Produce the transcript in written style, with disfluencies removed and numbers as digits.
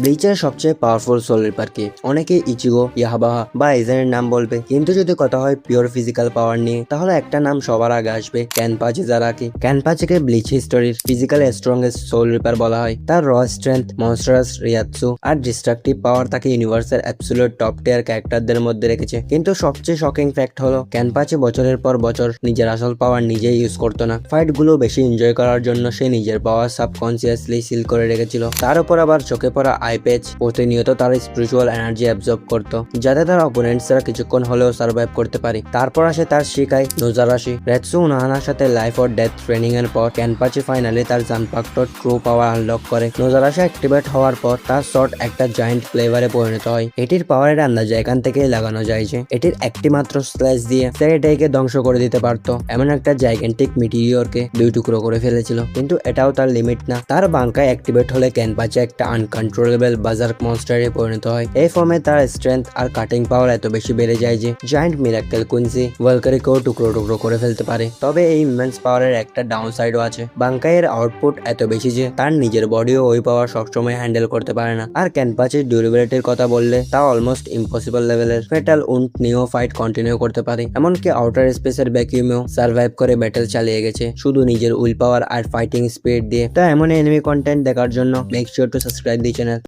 ব্লিচের সবচেয়ে powerful soul reaper কে? অনেকে Ichigo, ইয়াহাবাহা বা এজেনের নাম বলবে, কিন্তু যদি কথা হয় পিওর ফিজিক্যাল পাওয়ার নিয়ে, তাহলে একটা নাম সবার আগে আসবে, ক্যানপাচি জারাকি। ক্যানপাচিকে ব্লিচ হিস্টোরির ফিজিক্যাল স্ট্রংগেস্ট সোল রিপার বলা হয়। তার র স্ট্রেংথ, মনস্টারাস রিয়াৎসু আর ডিস্ট্রাকটিভ পাওয়ার তাকে ইউনিভার্সের অ্যাবসোলিউট টপ টিয়ার ক্যারেক্টারদের মধ্যে রেখেছে। কিন্তু সবচেয়ে শকিং ফ্যাক্ট হলো ক্যানপাচি বছরের পর বছর নিজের আসল পাওয়ার নিজেই ইউজ করতো না। ফাইট গুলো বেশি এনজয় করার জন্য সে নিজের পাওয়ার সাবকনসিয়াসলি সিল করে রেখেছিল। তার উপর আবার চোখে পড়া আই প্যাচ প্রতিনিয়ত তার স্পিরিচুয়াল এনার্জি অ্যাবজর্ব করত, যাতে তার অপোনেন্টসরা কিছুক্ষণ হলেও সার্ভাইভ করতে পারে। তারপর আসে তার শিকাই নোজারাশি। রেটসু উনাহানার সাথে লাইফ অর ডেথ ট্রেনিং এর পর ক্যানপাচি ফাইনালি তার জানপাক্টর ট্রু পাওয়ার আনলক করে। নোজারাশি অ্যাক্টিভেট হওয়ার পর তার শট একটা জায়ান্ট ফ্লেভারে পরিণত হয়। এটির পাওয়ারের আন্দাজ এখান থেকেই লাগানো যায় যে এটির একটি মাত্র স্ল্যাশ দিয়ে সেটাইকে ধ্বংস করে দিতে পারতো। এমন একটা জাইগেন্টিক মিটিরিয়রকে দুই টুকরো করে ফেলেছিল। কিন্তু এটাও তার লিমিট না। তার বাঙ্কায় অ্যাক্টিভেট হলে ক্যানপাচি একটা আনকন্ট্রোলেবল বাজার্ক মনস্টারে পরিণত হয়। এই ফর্মে তার স্ট্রেংথ আর কাটিং পাওয়ার এত বেশি বেড়ে যায় যে জায়ান্ট মিরাক্কেল কুইন্সি ভলকারিকেও টুকরো টুকরো করে ফেলতে পারে। তবে এই ইমেন্স পাওয়ারের একটা ডাউন সাইডও আছে। বাঙ্কাইয়ের আউটপুট এত বেশি যে তার নিজের বডিও ওই পাওয়ার সবসময় হ্যান্ডেল করতে পারে না। আর ক্যানপাচির ডিউরেবিলিটির কথা বললে তা অলমোস্ট ইম্পসিবল লেভেলের। ফেটাল উন্ড নিয়েও ফাইট কন্টিনিউ করতে পারে, এমনকি আউটার স্পেসের ভ্যাকিউমেও সার্ভাইভ করে ব্যাটেল চালিয়ে গেছে শুধু নিজের will power are fighting speed দিয়ে। তো এমন এনিমি কন্টেন্ট দেখার জন্য make sure to subscribe the channel.